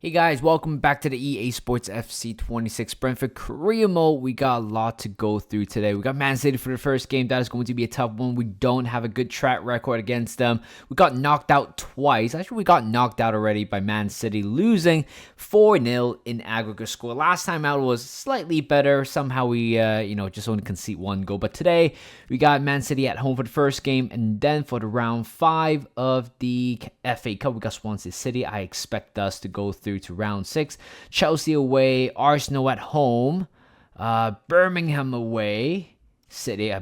Hey guys, welcome back to the EA Sports FC 26 Brentford Career Mode. We got a lot to go through today. We got Man City for the first game. That is going to be a tough one. We don't have a good track record against them. We got knocked out twice. Actually, we got knocked out already by Man City, losing 4-0 in aggregate score. Last time out was slightly better. Somehow we, just only concede one goal. But today, we got Man City at home for the first game. And then for the round 5 of the FA Cup, we got Swansea City. I expect us to go through to round 6. Chelsea away, Arsenal at home, Birmingham away,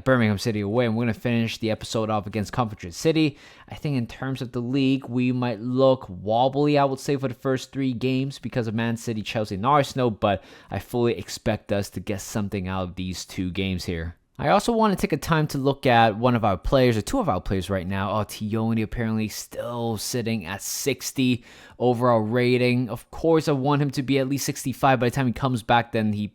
Birmingham City away, and we're going to finish the episode off against Coventry City. I think in terms of the league, we might look wobbly, I would say, for the first 3 games because of Man City, Chelsea, and Arsenal, but I fully expect us to get something out of these 2 games here. I also want to take a time to look at one of our players, or 2 of our players right now. Tioni apparently still sitting at 60 overall rating. Of course, I want him to be at least 65 by the time he comes back. Then we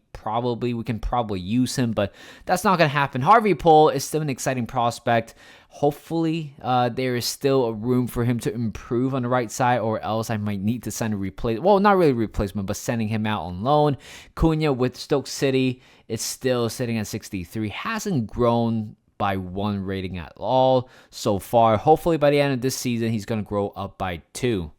can probably use him, but that's not going to happen. Harvey Pohl is still an exciting prospect. Hopefully, there is still a room for him to improve on the right side, or else I might need to send a replacement. Well, not really a replacement, but sending him out on loan. Cunha with Stoke City is still sitting at 63. Hasn't grown by 1 rating at all so far. Hopefully, by the end of this season, he's going to grow up by 2.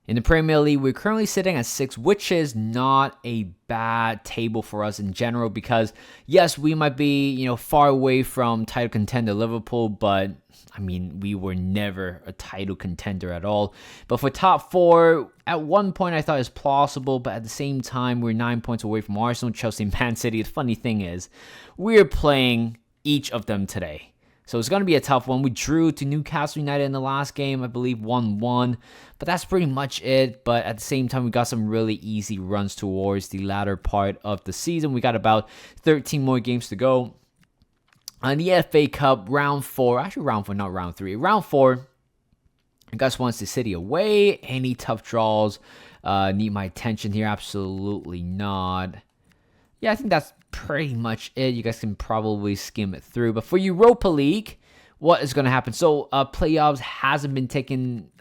In the Premier League, we're currently sitting at 6, which is not a bad table for us in general because, yes, we might be, far away from title contender Liverpool, but, we were never a title contender at all. But for top 4, at one point I thought it was plausible, but at the same time, we're 9 points away from Arsenal, Chelsea, and Man City. The funny thing is, we're playing each of them today. So it's going to be a tough one. We drew to Newcastle United in the last game, I believe 1-1. But that's pretty much it. But at the same time, we got some really easy runs towards the latter part of the season. We got about 13 more games to go. On the FA Cup, round 4. Actually, round 4, not round 3. Round 4, I got Swansea City away. Any tough draws need my attention here? Absolutely not. Yeah, I think that's pretty much it. You guys can probably skim it through. But for Europa League, what is going to happen? So playoffs hasn't been taking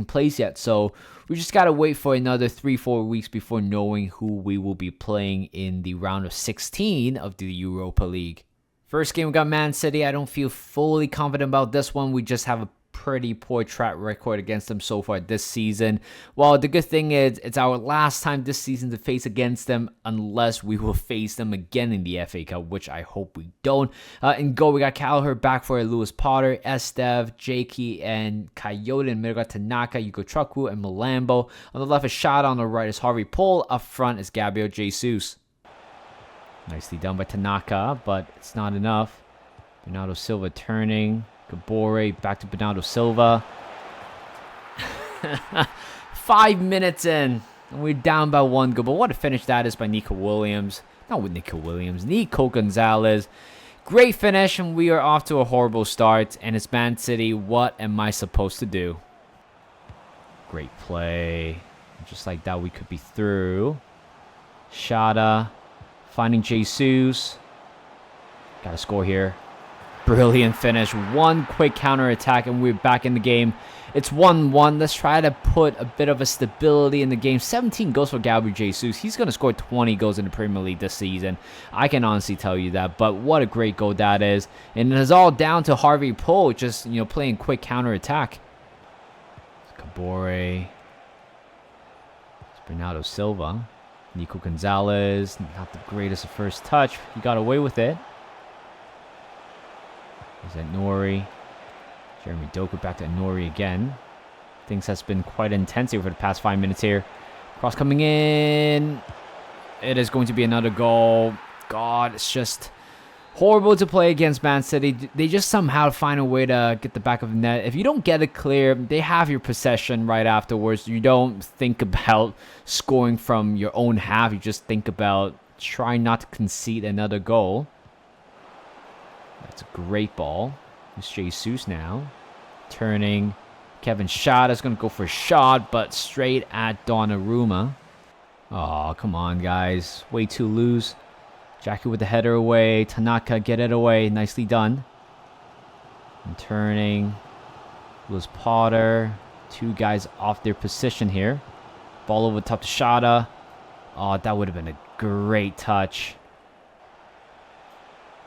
place yet. So we just got to wait for another 3-4 weeks before knowing who we will be playing in the round of 16 of the Europa League. First game, we got Man City. I don't feel fully confident about this one. We just have a pretty poor track record against them so far this season. Well, the good thing is it's our last time this season to face against them unless we will face them again in the FA Cup, which I hope we don't. In goal, we got Callagher back for Lewis Potter, Estev, Jakey, and Coyote. In the middle, got Tanaka, Yuko Chukwu, and Malambo. On the left is Shada. On the right is Harvey Pohl. Up front is Gabriel Jesus. Nicely done by Tanaka, but it's not enough. Bernardo Silva turning. Gabore back to Bernardo Silva. 5 minutes in, and we're down by 1 goal. But what a finish that is by Nico Williams. Not with Nico Williams, Nico Gonzalez. Great finish, and we are off to a horrible start. And it's Man City. What am I supposed to do? Great play. Just like that, we could be through. Shada finding Jesus. Got to score here. Brilliant finish. 1 quick counter attack, and we're back in the game. It's 1-1. Let's try to put a bit of a stability in the game. 17 goals for Gabriel Jesus. He's going to score 20 goals in the Premier League this season. I can honestly tell you that. But what a great goal that is. And it's all down to Harvey Pohl just, playing quick counter attack. Cabore. It's Bernardo Silva. Nico Gonzalez. Not the greatest of first touch. He got away with it. Is that Nori? Jeremy Doku back to Nori again. Things has been quite intense here for the past 5 minutes here. Cross coming in. It is going to be another goal. God, it's just horrible to play against Man City. They just somehow find a way to get the back of the net. If you don't get it clear, they have your possession right afterwards. You don't think about scoring from your own half. You just think about trying not to concede another goal. That's a great ball. It's Jesus now. Turning. Kevin Shada is going to go for a shot, but straight at Donnarumma. Oh, come on, guys. Way too loose. Jackie with the header away. Tanaka, get it away. Nicely done. And turning. Lewis Potter. 2 guys off their position here. Ball over top to Shada. Oh, that would have been a great touch.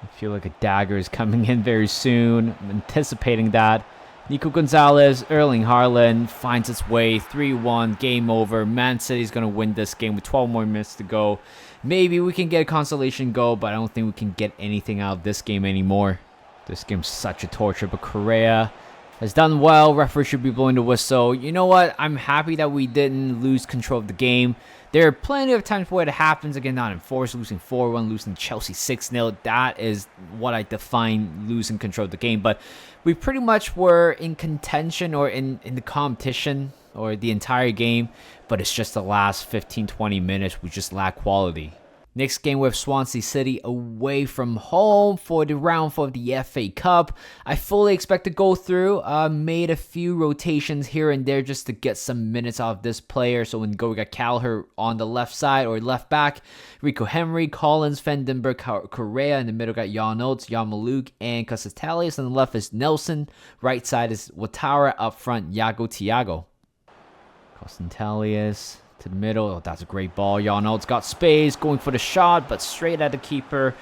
I feel like a dagger is coming in very soon. I'm anticipating that. Nico Gonzalez, Erling Haaland finds its way. 3-1, game over. Man City's going to win this game with 12 more minutes to go. Maybe we can get a consolation goal, but I don't think we can get anything out of this game anymore. This game's such a torture, but Correa has done well. Referee should be blowing the whistle. You know what? I'm happy that we didn't lose control of the game. There are plenty of times where it happens. Again, not in force, losing 4-1, losing Chelsea 6-0. That is what I define losing control of the game. But we pretty much were in contention or in the competition or the entire game. But it's just the last 15-20 minutes we just lack quality. Next game, we have Swansea City away from home for the round 4 of the FA Cup. I fully expect to go through. Made a few rotations here and there just to get some minutes out of this player. So we got Callagher on the left side or left back. Rico Henry, Collins, Vandenberg, Correa. In the middle got Jan Oates, Jan Maluk, and Casatalius. On the left is Nelson. Right side is Ouattara. Up front, Yago Thiago. Casatalius to the middle. Oh, that's a great ball. Jan Oates got space, going for the shot, but straight at the keeper.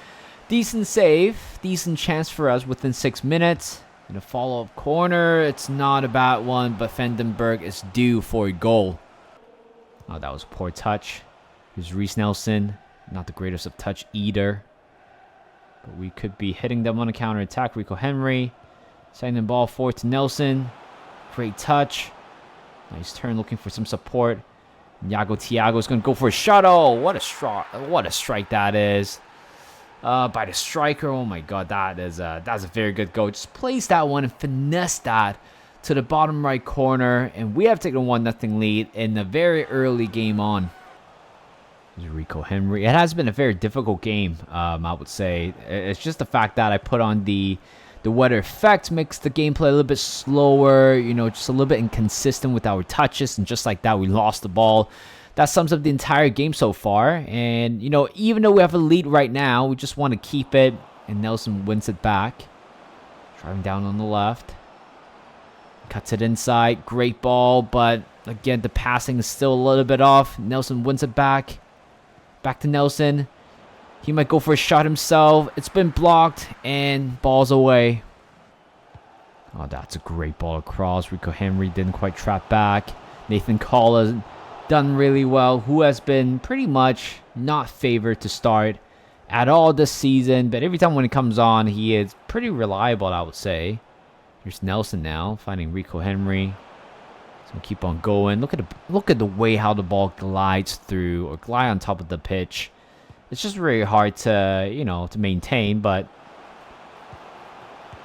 Decent save. Decent chance for us within 6 minutes. In a follow-up corner, it's not a bad one, but Vandenberg is due for a goal. Oh, that was a poor touch. Here's Reece Nelson. Not the greatest of touch either. But we could be hitting them on a counter-attack. Rico Henry. Sending the ball forward to Nelson. Great touch. Nice turn, looking for some support. Yago Thiago is going to go for a shot. Oh, what a strike that is. By the striker. Oh my god, that's a very good goal. Just place that one and finesse that to the bottom right corner. And we have taken a 1-0 lead in a very early game on. There's Rico Henry. It has been a very difficult game, I would say. It's just the fact that I put on the weather effect makes the gameplay a little bit slower, just a little bit inconsistent with our touches, and just like that, we lost the ball. That sums up the entire game so far, and, even though we have a lead right now, we just want to keep it, and Nelson wins it back. Driving down on the left. Cuts it inside, great ball, but, again, the passing is still a little bit off. Nelson wins it back. Back to Nelson. He might go for a shot himself. It's been blocked, and ball's away. Oh, that's a great ball across. Rico Henry didn't quite trap back. Nathan Call has done really well, who has been pretty much not favored to start at all this season. But every time when he comes on, he is pretty reliable, I would say. Here's Nelson now, finding Rico Henry. He's going to keep on going. Look at the way how the ball glides through or glide on top of the pitch. It's just really hard to, to maintain, but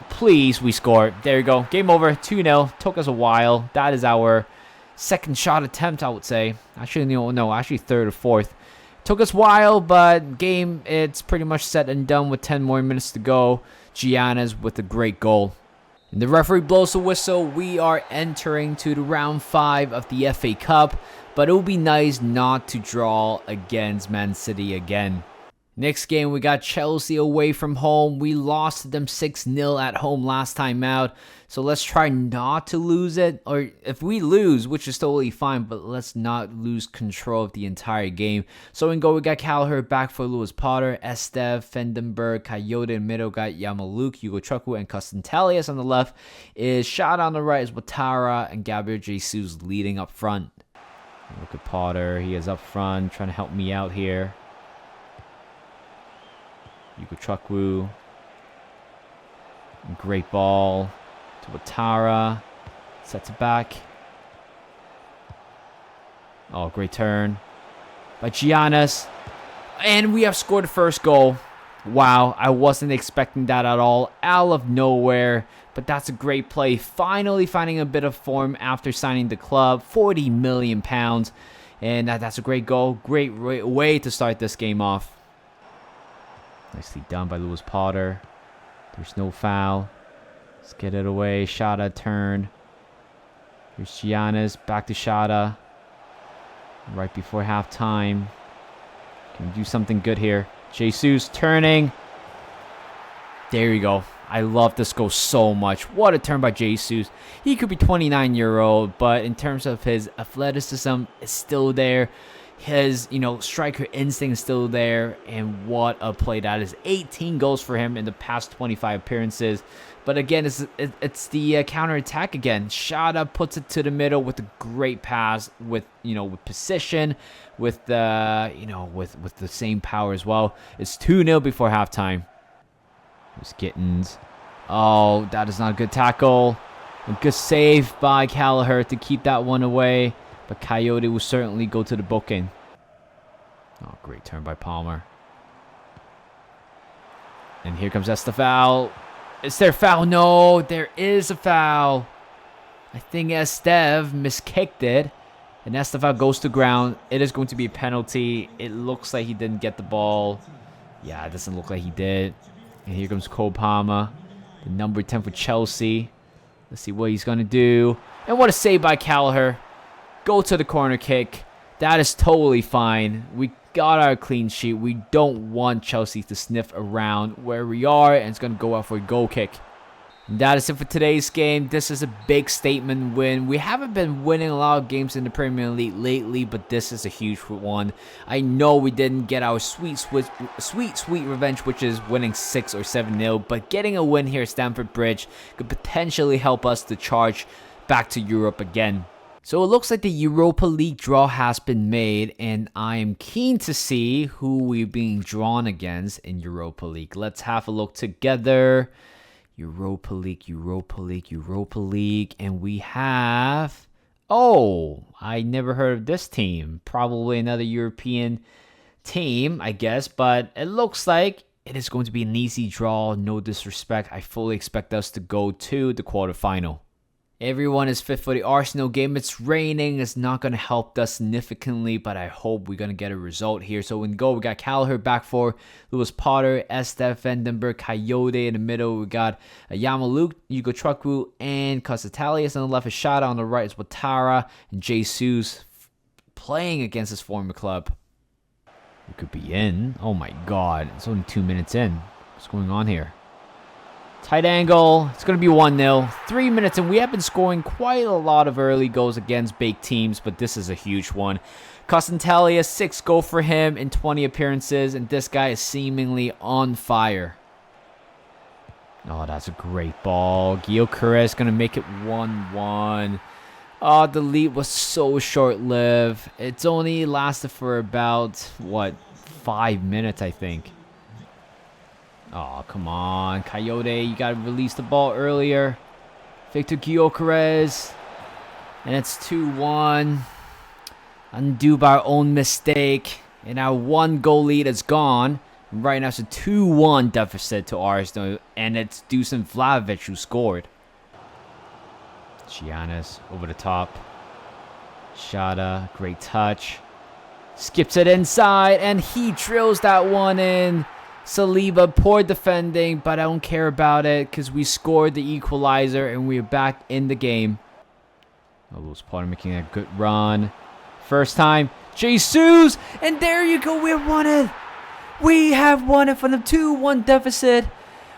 please, we score. There you go. Game over. 2-0. Took us a while. That is our second shot attempt, I would say. Actually, no, actually third or fourth. Took us a while, but game, it's pretty much set and done with 10 more minutes to go. Giannis with a great goal. And the referee blows the whistle. We are entering to the round 5 of the FA Cup. But it would be nice not to draw against Man City again. Next game, we got Chelsea away from home. We lost to them 6-0 at home last time out. So let's try not to lose it. Or if we lose, which is totally fine, but let's not lose control of the entire game. So in goal, we got Callagher back for Lewis Potter, Esteve, Vandenberg, Coyote in the middle, got Yamaluk, Hugo Chukwu, and Costantelius on the left. Is Shot on the right is Ouattara, and Gabriel Jesus leading up front. Look at Potter. He is up front, trying to help me out here. Hugo Chukwu. Great ball to Ouattara. Sets it back. Oh, great turn by Giannis. And we have scored the first goal. Wow, I wasn't expecting that at all. Out of nowhere. But that's a great play. Finally finding a bit of form after signing the club. £40 million. And that's a great goal. Great way to start this game off. Nicely done by Lewis Potter. There's no foul. Let's get it away. Shada turn. Here's Giannis. Back to Shada. Right before halftime. Can we do something good here? Jesus turning. There you go. I love this goal so much. What a turn by Jesus. He could be 29-year-old, but in terms of his athleticism, it's still there. His, striker instinct is still there. And what a play that is. 18 goals for him in the past 25 appearances. But again, it's the counterattack again. Shada puts it to the middle with a great pass, with precision, with with the same power as well. It's 2-0 before halftime. There's Gittins. Oh, that is not a good tackle. A good save by Gallagher to keep that one away. But Coyote will certainly go to the booking. Oh, great turn by Palmer. And here comes Estevao. Is there a foul? No, there is a foul. I think Estev miskicked it. And Estevao goes to ground. It is going to be a penalty. It looks like he didn't get the ball. Yeah, it doesn't look like he did. And here comes Cole Palmer, the number 10 for Chelsea. Let's see what he's going to do. And what a save by Gallagher. Go to the corner kick. That is totally fine. We got our clean sheet. We don't want Chelsea to sniff around where we are, and it's going to go out for a goal kick. And that is it for today's game. This is a big statement win. We haven't been winning a lot of games in the Premier League lately, but this is a huge one. I know we didn't get our sweet revenge, which is winning 6 or 7-0, but getting a win here at Stamford Bridge could potentially help us to charge back to Europe again. So it looks like the Europa League draw has been made, and I am keen to see who we're being drawn against in Europa League. Let's have a look together. Europa League, and we have... Oh, I never heard of this team. Probably another European team, I guess, but it looks like it is going to be an easy draw. No disrespect. I fully expect us to go to the quarterfinal. Everyone is fit for the Arsenal game. It's raining. It's not going to help us significantly, but I hope we're going to get a result here. So in goal, we got Gallagher back for Lewis Potter, Estef Vandenberg, Coyote in the middle. We got Yamaluke, Hugo Chukwu, and Cosatalius. On the left is Shada. On the right is Watara and Jesus playing against his former club. We could be in. Oh my God. It's only 2 minutes in. What's going on here? Tight angle. It's going to be 1-0. 3 minutes, and we have been scoring quite a lot of early goals against big teams, but this is a huge one. Costantelius, 6 goals for him in 20 appearances, and this guy is seemingly on fire. Oh, that's a great ball. Gyökeres going to make it 1-1. Oh, the lead was so short-lived. It's only lasted for about, 5 minutes, I think. Oh, come on. Coyote, you got to release the ball earlier. Victor Gyökeres. And it's 2-1. Undo by our own mistake. And our 1-goal lead is gone. And right now it's a 2-1 deficit to Arsenal. And it's Dusan Vlahovic who scored. Giannis over the top. Shada, great touch. Skips it inside. And he drills that one in. Saliba, poor defending, but I don't care about it because we scored the equalizer and we're back in the game. Oh, Lewis Potter making a good run. First time, Jesus, and there you go, we won it. We have won it from the 2-1 deficit.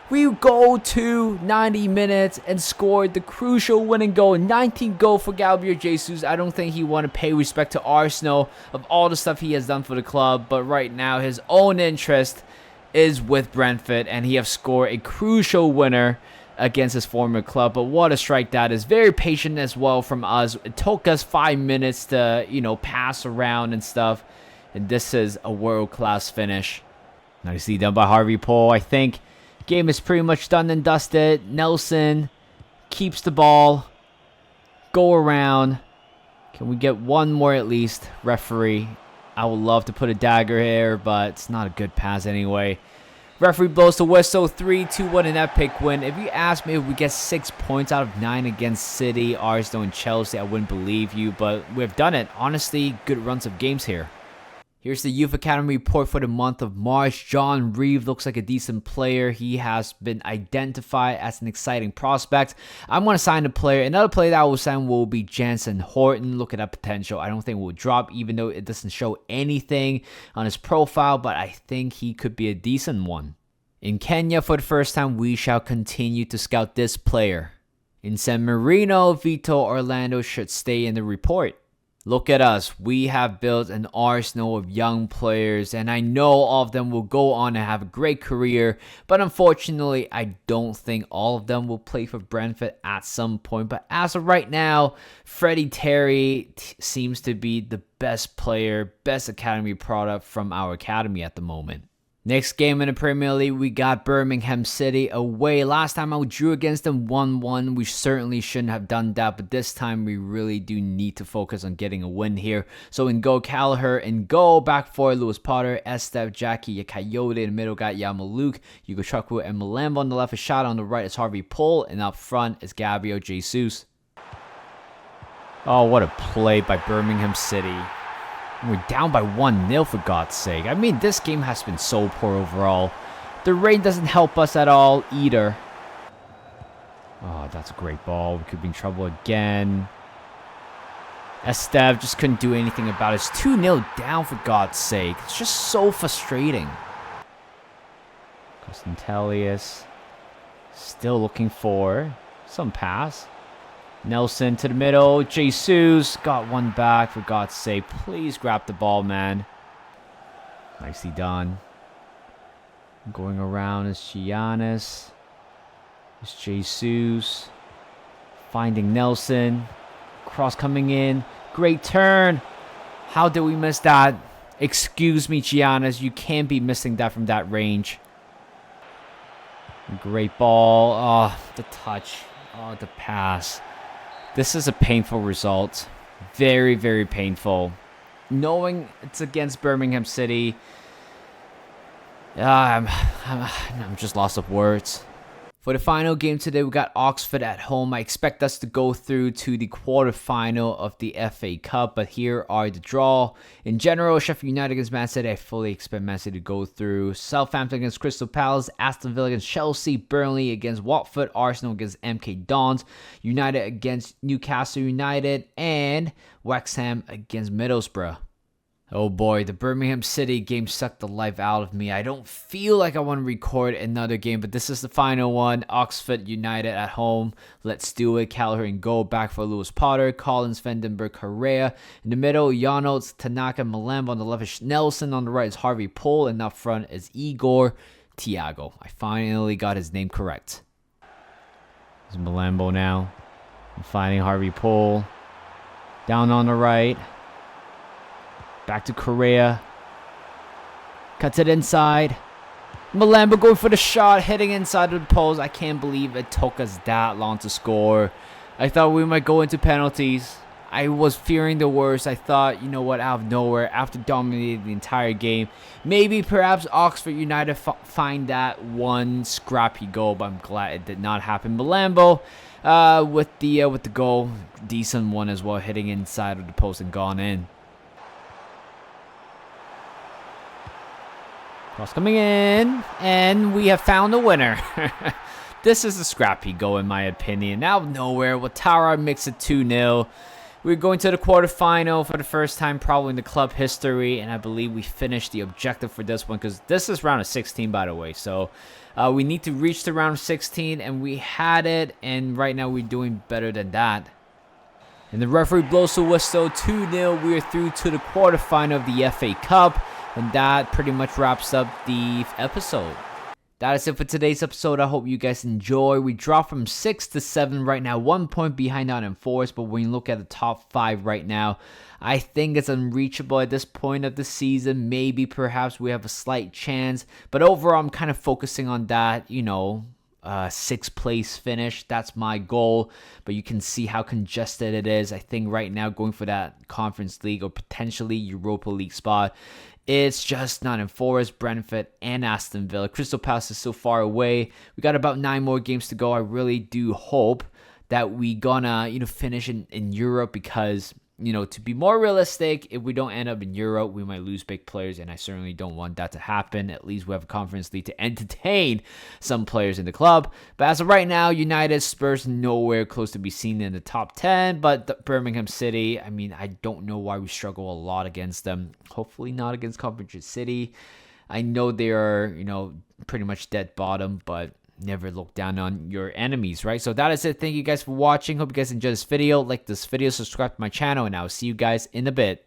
We go to 90 minutes and scored the crucial winning goal. 19th goal for Gabriel Jesus. I don't think he want to pay respect to Arsenal of all the stuff he has done for the club, but right now his own interest is with Brentford, and he has scored a crucial winner against his former club. But what a strike that is. Very patient as well from us. It took us 5 minutes to, pass around and stuff. And this is a world-class finish. Nicely done by Harvey Poole. I think game is pretty much done and dusted. Nelson keeps the ball. Go around. Can we get one more at least? Referee. I would love to put a dagger here, but it's not a good pass anyway. Referee blows the whistle. 3-2-1 an epic win. If you ask me if we get 6 points out of 9 against City, Arsenal, and Chelsea, I wouldn't believe you, but we've done it. Honestly, good runs of games here. Here's the Youth Academy report for the month of March. John Reeve looks like a decent player. He has been identified as an exciting prospect. I'm going to sign the player. Another player that I will sign will be Jansen Horton. Look at that potential. I don't think it will drop, even though it doesn't show anything on his profile, but I think he could be a decent one. In Kenya, for the first time, we shall continue to scout this player. In San Marino, Vito Orlando should stay in the report. Look at us. We have built an arsenal of young players, and I know all of them will go on and have a great career, but unfortunately, I don't think all of them will play for Brentford at some point. But as of right now, Freddie Terry seems to be the best player, best academy product from our academy at the moment. Next game in the Premier League, we got Birmingham City away. Last time I drew against them 1-1. We certainly shouldn't have done that, but this time we really do need to focus on getting a win here. So in goal, Gallagher. In goal, back four, Lewis Potter, Estef, Jackie, Coyote. In the middle, got Yamaluk, Hugo Chukwu, and Malambo on the left. A shot on the right is Harvey Pohl, and up front is Gabriel Jesus. Oh, what a play by Birmingham City. We're down by 1-0 for God's sake. I mean, this game has been so poor overall. The rain doesn't help us at all either. Oh, that's a great ball. We could be in trouble again. Estef just couldn't do anything about it. It's 2-0 down for God's sake. It's just so frustrating. Costantelius still looking for some pass. Nelson to the middle. Jesus got one back, for God's sake. Please grab the ball, man. Nicely done. Going around is Giannis. It's Jesus. Finding Nelson. Cross coming in. Great turn. How did we miss that? Excuse me, Giannis. You can't be missing that from that range. Great ball. Oh, the touch. Oh, the pass. This is a painful result. Very, very painful. Knowing it's against Birmingham City, I'm just lost of words. For the final game today, we got Oxford at home. I expect us to go through to the quarterfinal of the FA Cup, but here are the draw. In general, Sheffield United against Man City, I fully expect Man City to go through. Southampton against Crystal Palace, Aston Villa against Chelsea, Burnley against Watford, Arsenal against MK Dons, United against Newcastle United, and Wrexham against Middlesbrough. Oh boy, the Birmingham City game sucked the life out of me. I don't feel like I want to record another game, but this is the final one. Oxford United at home. Let's do it. Gallagher in goal, back for Lewis Potter, Collins, Vandenberg, Correa. In the middle, Janos, Tanaka, Malambo. On the left is Nelson. On the right is Harvey Pohl, and up front is Igor Thiago. I finally got his name correct. It's Malambo now. I'm finding Harvey Pohl. Down on the right. Back to Correa. Cuts it inside. Malambo going for the shot, heading inside of the post. I can't believe it took us that long to score. I thought we might go into penalties. I was fearing the worst. I thought, you know what, out of nowhere, after dominating the entire game, maybe perhaps Oxford United find that one scrappy goal, but I'm glad it did not happen. Malambo with the goal, decent one as well, hitting inside of the post and gone in. Cross coming in, and we have found a winner. This is a scrappy goal in my opinion. Out of nowhere, Ouattara makes it 2-0. We're going to the quarterfinal for the first time probably in the club history, and I believe we finished the objective for this one because this is round of 16, by the way. So we need to reach the round of 16, and we had it, and right now we're doing better than that. And the referee blows the whistle, 2-0. We're through to the quarterfinal of the FA Cup. And that pretty much wraps up the episode. That is it for today's episode. I hope you guys enjoy. We dropped from 6 to 7 right now. 1 point behind Nottingham Forest. But when you look at the top 5 right now, I think it's unreachable at this point of the season. Maybe perhaps we have a slight chance. But overall, I'm kind of focusing on that, 6th place finish. That's my goal, but you can see how congested it is. I think right now going for that Conference League or potentially Europa League spot, it's just Nottingham Forest, Brentford, and Aston Villa. Crystal Palace is so far away. We got about 9 more games to go. I really do hope that we gonna finish in Europe because to be more realistic, if we don't end up in Europe, we might lose big players, and I certainly don't want that to happen. At least we have a Conference League to entertain some players in the club. But as of right now, United, Spurs, nowhere close to be seen in the top 10. But Birmingham City, I don't know why we struggle a lot against them. Hopefully not against Coventry City. I know they are, pretty much dead bottom, but never look down on your enemies, right? So that is it. Thank you guys for watching. Hope you guys enjoyed this video. Like this video, subscribe to my channel, and I'll see you guys in a bit.